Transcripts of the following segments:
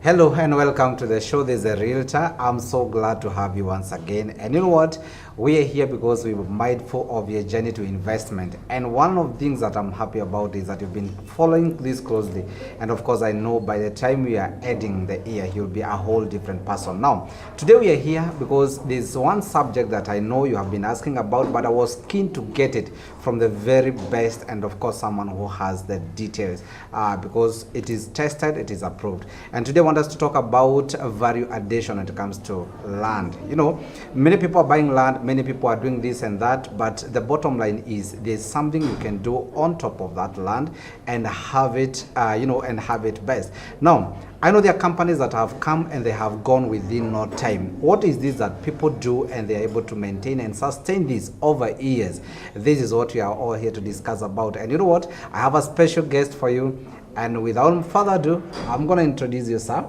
Hello and welcome to the show. This is a realtor. I'm so glad to have you once again. And you know what? We are here because we were mindful of your journey to investment. And one of the things that I'm happy about is that you've been following this closely. And of course, I know by the time we are ending the year, you'll be a whole different person. Now, today we are here because there's one subject that I know you have been asking about, but I was keen to get it from the very best and of course someone who has the details because it is tested, it is approved. And today I want us to talk about value addition when it comes to land. You know, many people are buying land, many people are doing this and that, but the bottom line is there's something you can do on top of that land and have it, and have it best. Now, I know there are companies that have come and they have gone within no time. What is this that people do and they're able to maintain and sustain this over years? This is what we are all here to discuss about. And you know what? I have a special guest for you. And without further ado, I'm going to introduce you, sir.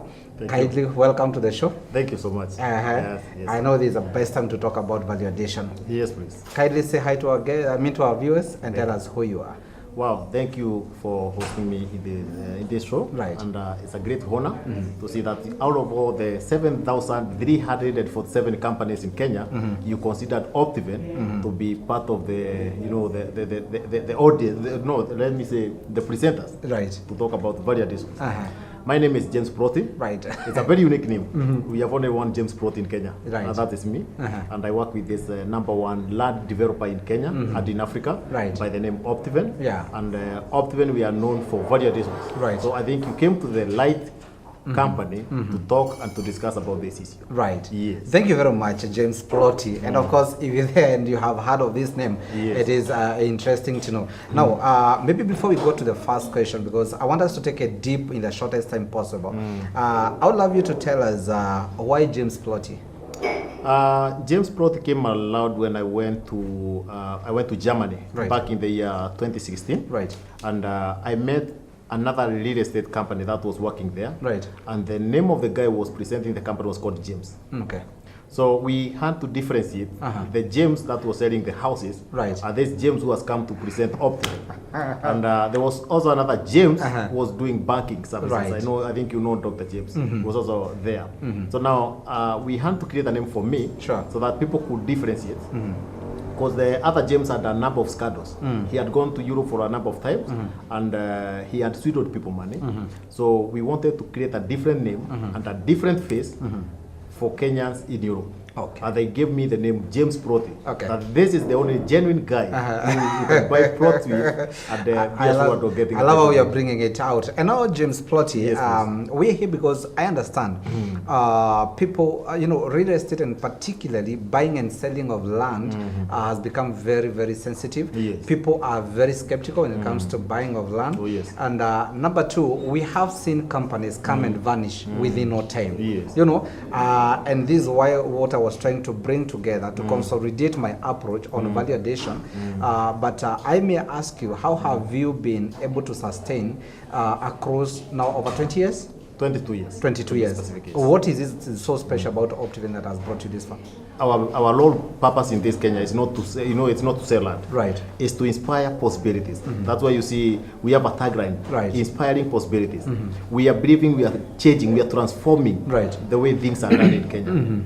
Kindly welcome to the show. Thank you so much. Yes. I know this is the best time to talk about value addition. Yes, please. Kindly say hi to our viewers and tell us who you are. Wow, thank you for hosting me in this show. Right. And it's a great honor to see that out of all the 7,347 companies in Kenya, you considered Optiven to be part of the audience, the presenters. Right. To talk about value addition. My name is James Proti. Right. It's a very unique name. We have only one James Proti in Kenya. Right. And that is me. And I work with this #1 land developer in Kenya and in Africa by the name Optiven. Yeah. And Optiven, we are known for value additions. Right. So I think you came to the right company to talk and to discuss about this issue. Right. Yes. Thank you very much, James Proti. And of course, if you're there and you have heard of this name, it is interesting to know. Now, maybe before we go to the first question, because I want us to take it deep in the shortest time possible, I would love you to tell us why James Proti? James Proti came aloud when I went to Germany back in the year 2016. Right. And I met another real estate company that was working there. Right. And the name of the guy who was presenting the company was called James. Okay. So we had to differentiate the James that was selling the houses. Right. And this James who has come to present Optiven. And there was also another James who was doing banking services. Right. I think you know Dr. James. He was also there. So now we had to create a name for me so that people could differentiate. Because the other James had a number of scandals. He had gone to Europe for a number of times, and he had swindled people money. So we wanted to create a different name and a different face for Kenyans in Europe. Okay. And they gave me the name James Proti. Okay. That this is the only genuine guy who you can buy plot with at the I love how you're bringing it out. And now, James Proti, we're here because I understand people, real estate and particularly buying and selling of land has become very, very sensitive. Yes. People are very skeptical when it comes to buying of land. Oh, yes. And number two, we have seen companies come and vanish within no time. Yes. And this is what I was trying to bring together to consolidate my approach on value addition. But I may ask you, how have you been able to sustain across now over 20 years? 22 years. 22 years. What is it so special about Optiven that has brought you this far? Our whole purpose in this Kenya is not to say, it's not to sell land. Right. It's to inspire possibilities. That's why you see we have a tagline. Right. Inspiring possibilities. We are believing, we are changing, we are transforming the way things are done in Kenya.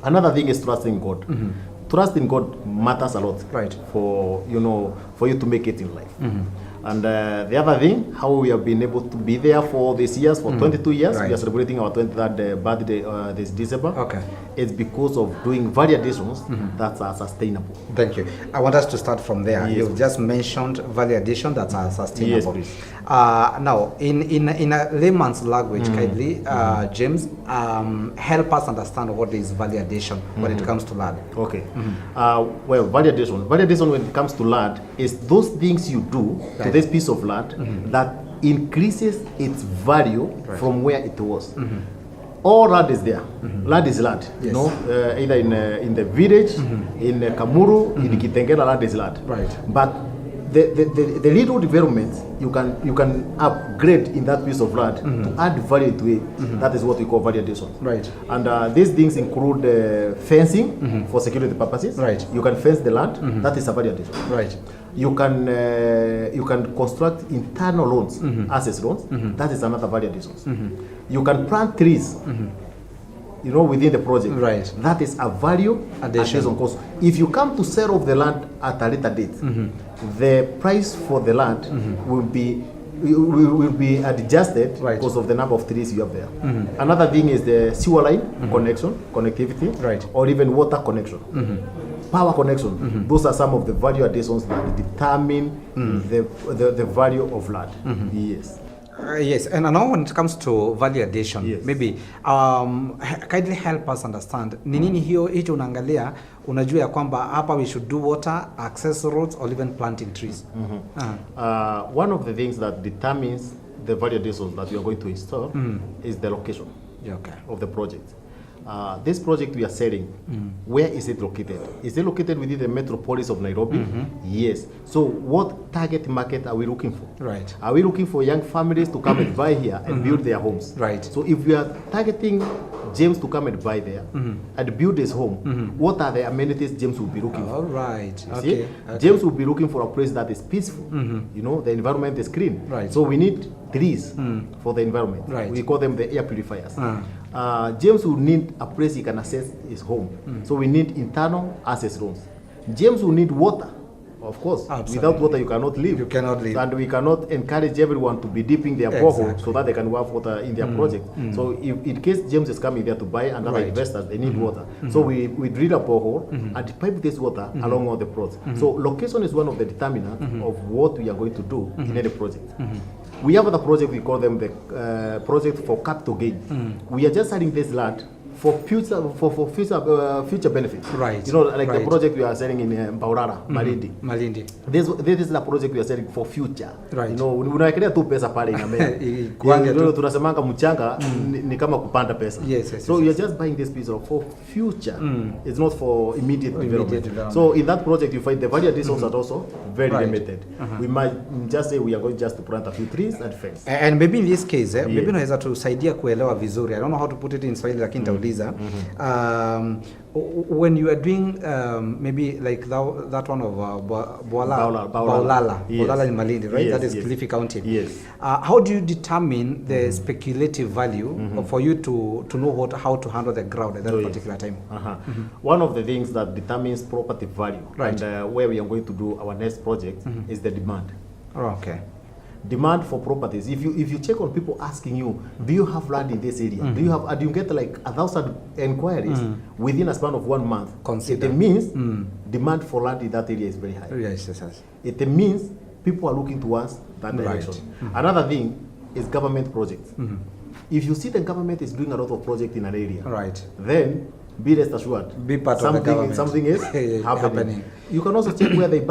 Another thing is trusting God. Trust in God matters a lot for you to make it in life. And the other thing, how we have been able to be there for these years, for 22 years, we are celebrating our 23rd birthday this December. Okay. It's because of doing value additions that are sustainable. Thank you. I want us to start from there. You've just mentioned value addition that are sustainable. Yes, please. Now, in a layman's language, kindly, James, help us understand what is value addition when it comes to land. Okay. Well, value addition when it comes to land is those things you do to this piece of land that increases its value from where it was. All land is there. Land is land. Yes. Either in the village, in Kamuru, in Kitengela, land is land. Right. But the little developments you can upgrade in that piece of land to add value to it. That is what we call value addition. Right. And these things include fencing for security purposes. Right. You can fence the land. That is a value addition. Right. You can construct internal loans, access loans. That is another value addition. you can plant trees, you know, within the project. Right. That is a value addition cost. If you come to sell off the land at a later date, the price for the land will be adjusted because of the number of trees you have there. Another thing is the sewer line connectivity, or even water connection, power connection. Those are some of the value additions that determine the value of land. Yes. Yes, and now when it comes to value addition, maybe kindly help us understand ni nini hicho unaangalia, unajua ya kwamba hapa we should do water, access roads, or even planting trees. One of the things that determines the value additions that we are going to install is the location of the project. This project we are selling, where is it located? Is it located within the metropolis of Nairobi? Yes. So what target market are we looking for? Right. Are we looking for young families to come and buy here and build their homes? Right. So if we are targeting James to come and buy there and build his home, what are the amenities James will be looking for? All right. Okay. James will be looking for a place that is peaceful. You know, the environment is clean. Right. So we need trees for the environment. Right. We call them the air purifiers. James will need a place he can access his home. So we need internal access roads. James will need water. Of course, without water you cannot live. You cannot live. And we cannot encourage everyone to be dipping their borehole so that they can have water in their project. So if in case James is coming there to buy and other investors, they need water. So we drill a borehole and pipe this water along all the plots. So location is one of the determinants of what we are going to do in any project. We have other project, we call them the project for capital gain. We are just selling this land for future benefits. Right. You know, like the project we are selling in Mbaurara, Malindi. Malindi. This is the project we are selling for future. Right. You know, unawekelea tu pesa pale inamea. Ndio tunasemanga mchanga ni kama kupanda pesa. So you are just buying this piece for future. It's not for immediate development. So in that project you find the value additions are also very limited. We might just say we are going just to plant a few trees and fence. And maybe in this case, maybe unaweza tusaidia kuelewa vizuri. I don't know how to put it in Swahili lakini tauliza. When you are doing maybe like that one of Baulala in Malindi, right? That is Kilifi County. Yes. How do you determine the speculative value for you to know how to handle the ground at that particular time? One of the things that determines property value and where we are going to do our next project is the demand. Okay. Demand for properties. If you check on people asking you, do you have land in this area? Do you have? Do you get like 1,000 inquiries within a span of 1 month? It means demand for land in that area is very high. Yes. It means people are looking towards that direction. Another thing is government projects. If you see the government is doing a lot of projects in an area, then be rest assured, be part of the government. Something is happening. You can also check where they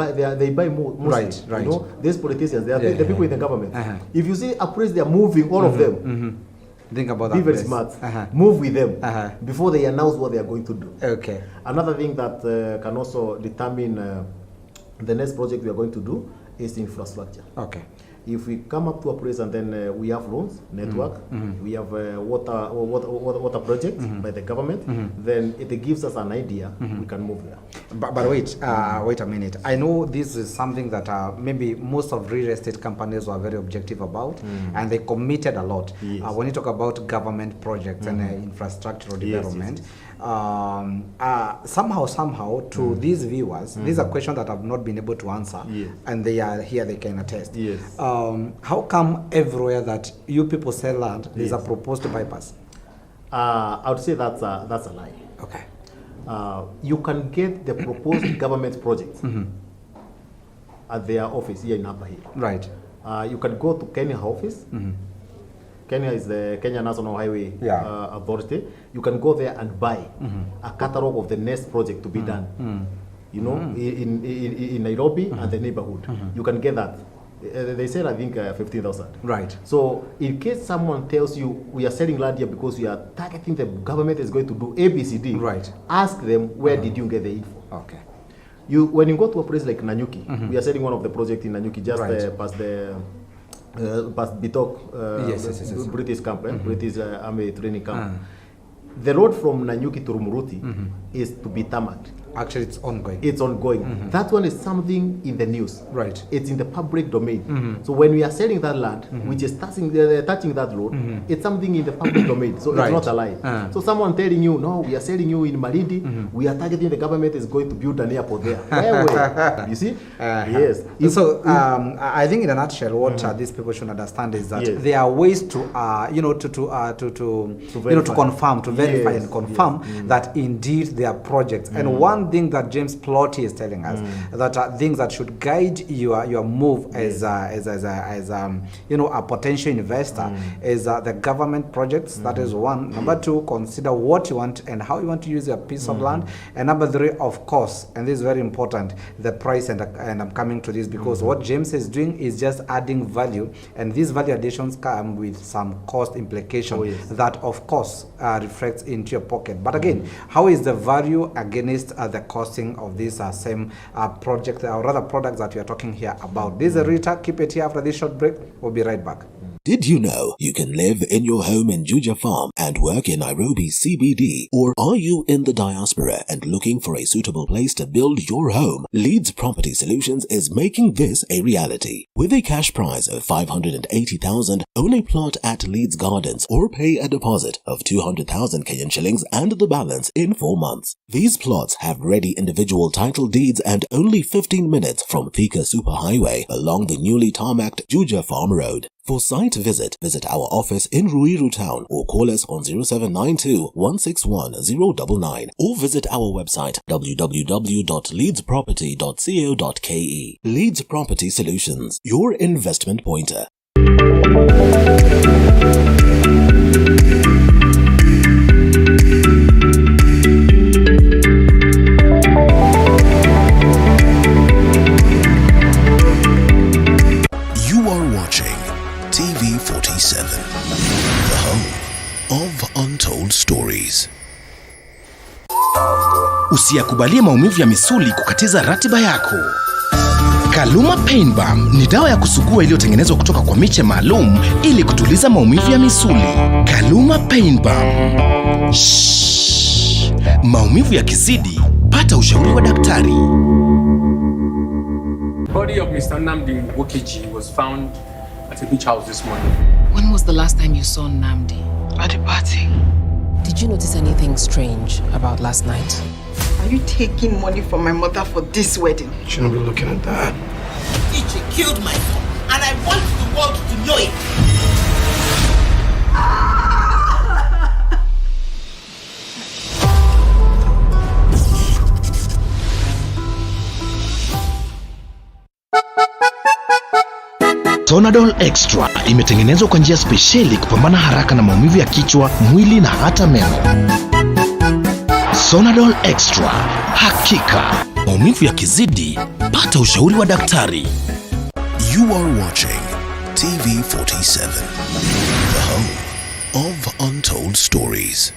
buy mostly. Right. You know, these politicians, they are the people in the government. If you see a place they are moving, all of them, think about that. Be very smart. Move with them before they announce what they are going to do. Okay. Another thing that can also determine the next project we are going to do is infrastructure. Okay. If we come up to a place and then we have roads, network, we have water projects by the government, then it gives us an idea, we can move there. But wait a minute. I know this is something that maybe most of real estate companies were very objective about, and they committed a lot. When you talk about government projects and infrastructural development, somehow to these viewers, these are questions that I've not been able to answer, and they are here, they can attest. How come everywhere that you people sell land, there's a proposed bypass? I would say that's a lie. Okay. You can get the proposed government projects at their office here in Upper Hill. Right. You can go to Kenya office. Kenya is the Kenya National Highway Authority. You can go there and buy a catalog of the next project to be done. You know, in Nairobi and the neighborhood. You can get that. They said, I think, 15,000. Right. So, in case someone tells you, we are selling land here because we are targeting the government is going to do ABCD, ask them, where did you get the info? Okay. When you go to a place like Nanyuki, we are selling one of the projects in Nanyuki, just past Bitok, British camp, British Army training camp. The road from Nanyuki to Rumuruti is to be tarmacked. Actually, it's ongoing. It's ongoing. That one is something in the news. Right. It's in the public domain. So when we are selling that land, which is touching that road, it's something in the public domain. So it's not a lie. So someone telling you, no, we are selling you in Malindi, we are targeting the government is going to build an airport there. You see? Yes. So I think in a nutshell, what these people should understand is that there are ways to to confirm, to verify and confirm that indeed there are projects. And one thing that James Plotty is telling us that are things that should guide your move as a potential investor is the government projects. That is one. Number two, consider what you want and how you want to use your piece of land. And number three, of course, and this is very important, the price. And I'm coming to this because what James is doing is just adding value, and these value additions come with some cost implication that of course reflects into your pocket. But again, how is the value against the costing of this same project or rather products that we are talking here about? This is a REALTOR. Keep it here after this short break. We'll be right back. Did you know you can live in your home in Juja Farm and work in Nairobi CBD? Or are you in the diaspora and looking for a suitable place to build your home? Leeds Property Solutions is making this a reality. With a cash prize of 580,000, own a plot at Leeds Gardens or pay a deposit of 200,000 Kenyan shillings and the balance in 4 months. These plots have ready individual title deeds and only 15 minutes from Thika Superhighway along the newly tarmacked Juja Farm Road. For site visit our office in Ruiru Town or call us on 0792 161 099 or visit our website www.leedsproperty.co.ke. Leeds Property Solutions, your investment pointer. You are watching TV47, the home of untold stories. Usiyakubalie maumivu ya misuli kukatiza ratiba yako. Kaluma Pain Balm ni dawa ya kusugua iliyotengenezwa kutoka kwa miche maalum ili kutuliza maumivu ya misuli. Kaluma Pain Balm. Maumivu yakizidi, pata ushauri wa daktari. The body of Mr. Namdi Wokiji was found at a beach house this morning. When was the last time you saw Namdi? At a party. Did you notice anything strange about last night? Are you taking money from my mother for this wedding? You shouldn't be looking at that. Ichi killed my son, and I want the world to know it. Sonadol Extra imetengenezwa kwa njia spesheli kupambana haraka na maumivu ya kichwa, mwili na hata meno. Sonadol Extra, hakika maumivu yakizidi, pata ushauri wa daktari. You are watching TV47, the home of untold stories.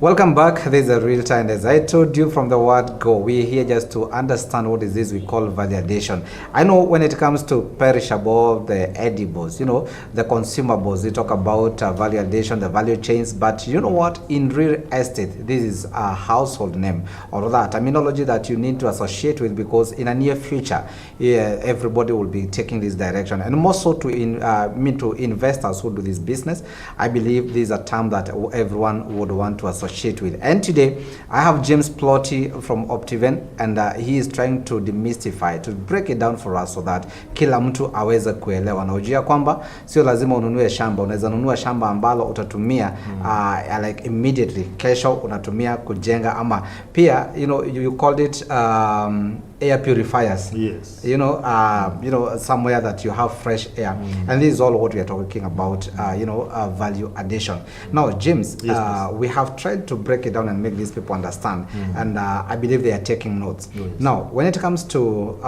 Welcome back. This is a REALTOR, and as I told you from the word go, we're here just to understand what is this we call value addition. I know when it comes to perishable, the edibles, you know, the consumables, we talk about value addition, the value chains, but you know what, in real estate, this is a household name, or that terminology that you need to associate with, because in a near future, everybody will be taking this direction, and more so to investors who do this business. I believe this is a term that everyone would want to associate with. And today I have James Plotty from Optiven, and he is trying to demystify, to break it down for us so that kila mtu aweze kuelewa, na ujia kwamba sio lazima ununue shamba, unaweza nunua shamba ambalo utatumia like immediately, kesho unatumia kujenga, ama pia you know you called it air purifiers. Yes. You know, somewhere that you have fresh air. And this is all what we are talking about, value addition. Now, James, we have tried to break it down and make these people understand. And I believe they are taking notes. Yes. Now, when it comes to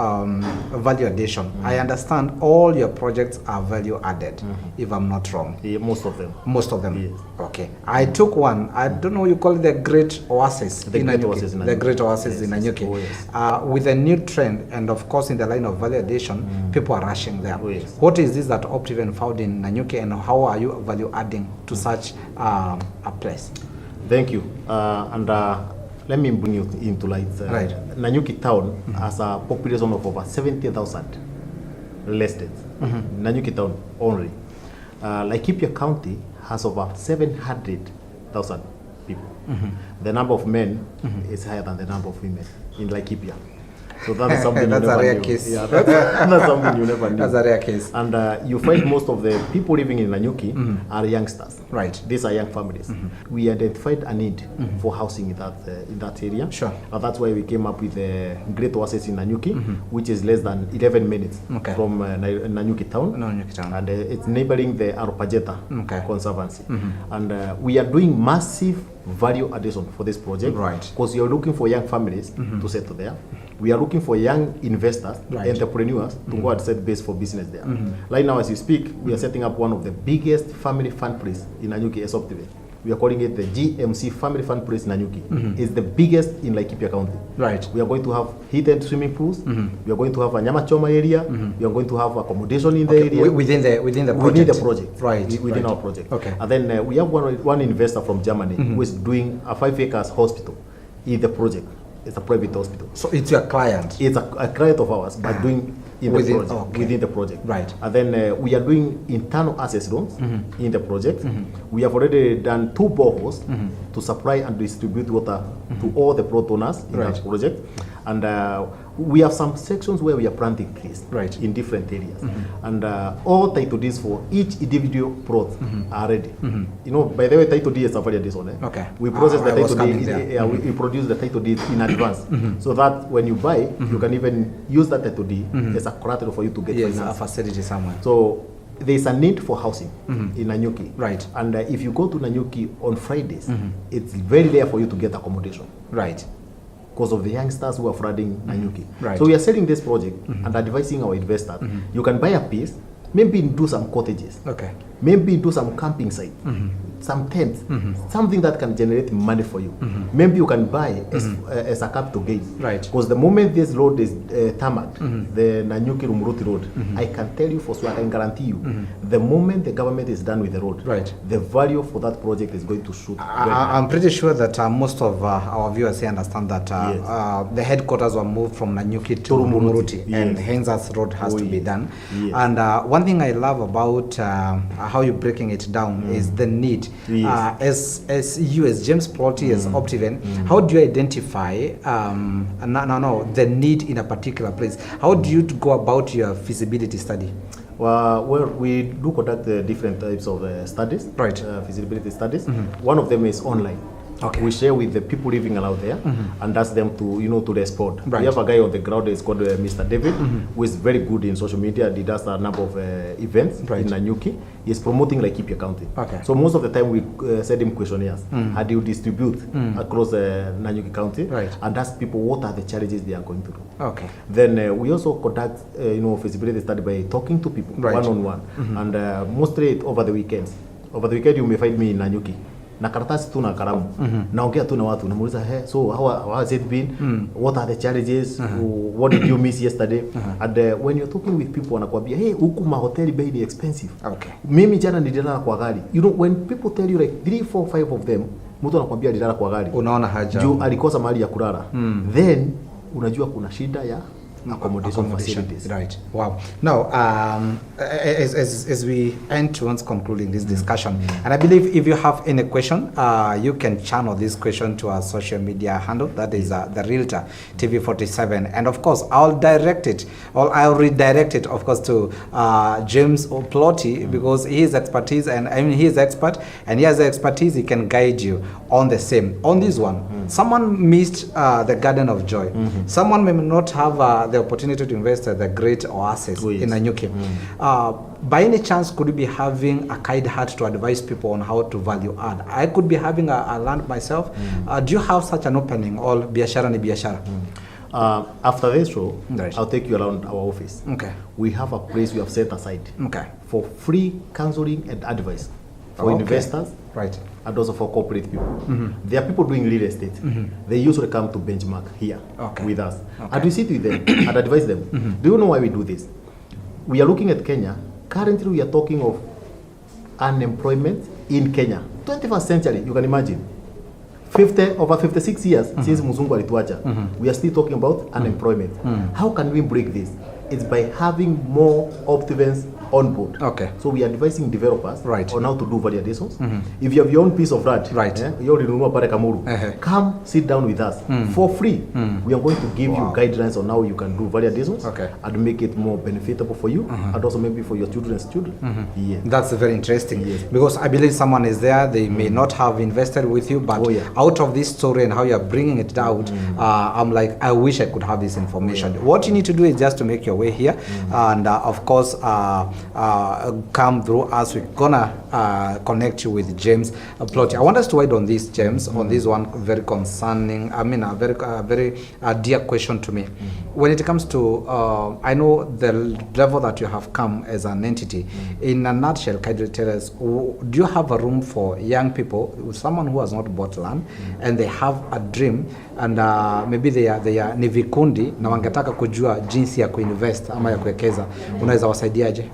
value addition, I understand all your projects are value added, if I'm not wrong. Yeah, most of them. Most of them? Yes. Okay. I took one, I don't know, you call it the Great Oasis. The Great Oasis in Nanyuki. The Great Oasis in Nanyuki. Oh, yes. With a new trend, and of course in the line of value addition, people are rushing there. Oh, yes. What is this that Optiven found in Nanyuki, and how are you value adding to such a place? Thank you. Let me bring you into light. Right. Nanyuki town has a population of over 70,000 listed. Nanyuki town only. Laikipia County has over 700,000 people. The number of men is higher than the number of women in Laikipia. So that is something that's you never a rare knew. case. Yeah, that's something you never knew. That's a rare case. And you find most of the people living in Nanyuki are youngsters. Right. These are young families. We identified a need for housing in that area. Sure. And that's why we came up with the Great Oasis in Nanyuki, which is less than 11 minutes from Nanyuki town. Nanyuki town. And it's neighboring the Aropajeta Conservancy. And we are doing massive value addition for this project. Right. Because you're looking for young families to settle there. We are looking for young investors, entrepreneurs to go and set base for business there. Right now, as you speak, we are setting up one of the biggest family fun place in Nanyuki, SOPTV. We are calling it the GMC Family Fun Place in Nanyuki. It's the biggest in Laikipia County. Right. We are going to have heated swimming pools. We are going to have a Nyama Choma area. We are going to have accommodation in the area. Within the project. Within the project. Right. Within our project. Okay. And then we have one investor from Germany who is doing a 5 acres hospital in the project. It's a private hospital. So it's your client? It's a client of ours, but doing within the project. Right. And then we are doing internal access loans in the project. We have already done 2 boreholes to supply and distribute water to all the plot owners in that project. And we have some sections where we are planting trees in different areas. And all title deeds for each individual plot are ready. You know, by the way, title deed is a value addition. Okay. We process the title deed. We produce the title deed in advance, so that when you buy, you can even use that title deed as a collateral for you to get finance. A facility somewhere. So there is a need for housing in Nanyuki. Right. And if you go to Nanyuki on Fridays, it's very rare for you to get accommodation. Right. Because of the youngsters who are flooding Nanyuki. Right. So we are selling this project and advising our investors. You can buy a piece, maybe do some cottages. Okay. Maybe do some camping site, some tents, something that can generate money for you. Maybe you can buy as a capital gain. Right. Because the moment this road is tarmac, the Nanyuki Rumuruti road, I can tell you for sure, I can guarantee you, the moment the government is done with the road, the value for that project is going to shoot. I'm pretty sure that most of our viewers here understand that the headquarters were moved from Nanyuki to Rumuruti, and hence that road has to be done. And one thing I love about how you're breaking it down is the need. As you, as James Plotty, as Optiven, how do you identify the need in a particular place? How do you go about your feasibility study? Well, we do conduct different types of studies, feasibility studies. One of them is online. Okay. We share with the people living around there and ask them to to respond. We have a guy on the ground, it's called Mr. David, who is very good in social media. He does a number of events in Nanyuki. He's promoting Laikipia County. Okay. So most of the time we send him questionnaires. How do you distribute across Nanyuki County? And ask people what are the challenges they are going through. Okay. Then we also conduct feasibility study by talking to people one-on-one, and mostly over the weekends. Over the weekend you may find me in Nanyuki. Na karatasi tu na kalamu naongea tu na watu namuuliza so how has it been, what are the challenges, what did you miss yesterday, and when you're talking with people wanakuambia huku mahoteli bei ni expensive. Okay. Mimi jana nililala kwa gari. When people tell you like 3, 4, 5 of them, mtu anakuambia alilala kwa gari, unaona haja juu alikosa mahali ya kulala, then unajua kuna shida ya accommodation facilities. Right. Wow. Now, as we end towards concluding this discussion, and I believe if you have any question, you can channel this question to our social media handle. That is the Realtor TV47, and of course, I'll redirect it, of course, to James Oploti, because he is expertise, and I mean he is expert, and he has the expertise. He can guide you on the same. On this one, someone missed the Garden of Joy. Someone may not have the opportunity to invest at the great oasis in Nanyuki. By any chance, could you be having a kind heart to advise people on how to value add? I could be having a land myself. Do you have such an opening, or biashara ni biashara? After this show, I'll take you around our office. Okay. We have a place we have set aside for free counseling and advice for investors, and also for corporate people. There are people doing real estate. They usually come to benchmark here with us. And we sit with them and advise them. Do you know why we do this? We are looking at Kenya. Currently, we are talking of unemployment in Kenya. 21st century, you can imagine. Over 56 years since Muzungu alituacha, we are still talking about unemployment. How can we break this? It's by having more Optivans on board. So we are advising developers on how to do value additions. If you have your own piece of land, come sit down with us for free. We are going to give you guidelines on how you can do value additions and make it more benefitable for you and also maybe for your children's children. That's very interesting, because I believe someone is there, they may not have invested with you, but out of this story and how you are bringing it out, I'm like, I wish I could have this information. What you need to do is just to make your way here, and of course come through us. We're gonna connect you with James Oploti. I want us to wait on this, James, on this one very concerning, I mean a very dear question to me. When it comes to I know the level that you have come as an entity. In a nutshell, can you tell us, do you have a room for young people, someone who has not bought land and they have a dream, and maybe they are ni vikundi na wangetaka kujua jinsi ya kuinvest ama ya kuwekeza, unaweza wasaidiaje?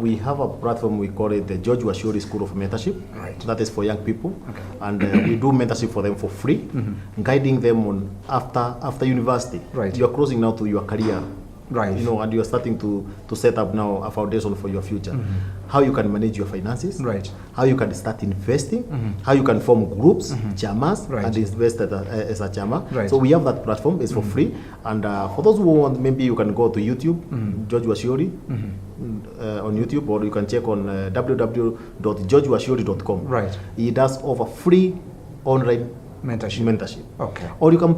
We have a platform, we call it the George Washuri School of Mentorship. That is for young people, and we do mentorship for them for free, guiding them on after university. You are closing now to your career, you know, and you are starting to set up now a foundation for your future. How you can manage your finances, how you can start investing, how you can form groups, chamas, and invest as a chama. So we have that platform. It's for free, and for those who want, maybe you can go to YouTube, George Washuri, on YouTube, or you can check on www.georgewashuri.com. He does offer free online mentorship. Or you can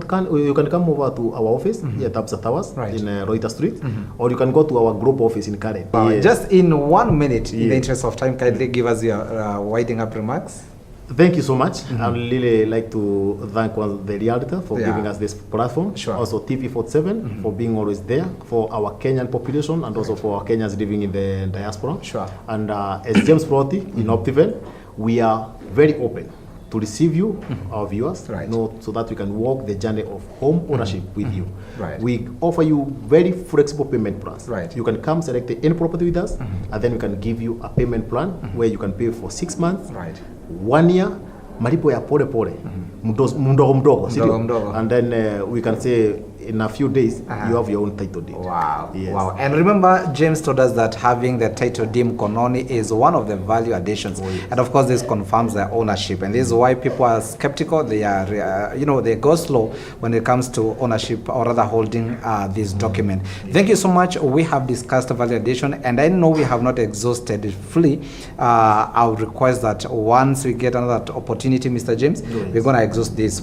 come over to our office here at Tabsa Towers in Reuter Street, or you can go to our group office in Karen. Just in 1 minute, in the interest of time, kindly give us your winding up remarks. Thank you so much. I would really like to thank the Realtor for giving us this platform. Also TV47 for being always there for our Kenyan population and also for our Kenyans living in the diaspora. And as James Oploti in Optiven, we are very open to receive you, our viewers, so that we can walk the journey of home ownership with you. We offer you very flexible payment plans. You can come select any property with us, and then we can give you a payment plan where you can pay for 6 months, 1 year, malipo ya pole pole, mdogo, and then we can say in a few days you have your own title deed. Wow. And remember, James told us that having the title deed mkononi is one of the value additions, and of course this confirms their ownership, and this is why people are skeptical. They are they go slow when it comes to ownership, or rather holding this document. Thank you so much. We have discussed value addition, and I know we have not exhausted it fully. I would request that once we get another opportunity, Mr. James, we're going to exhaust this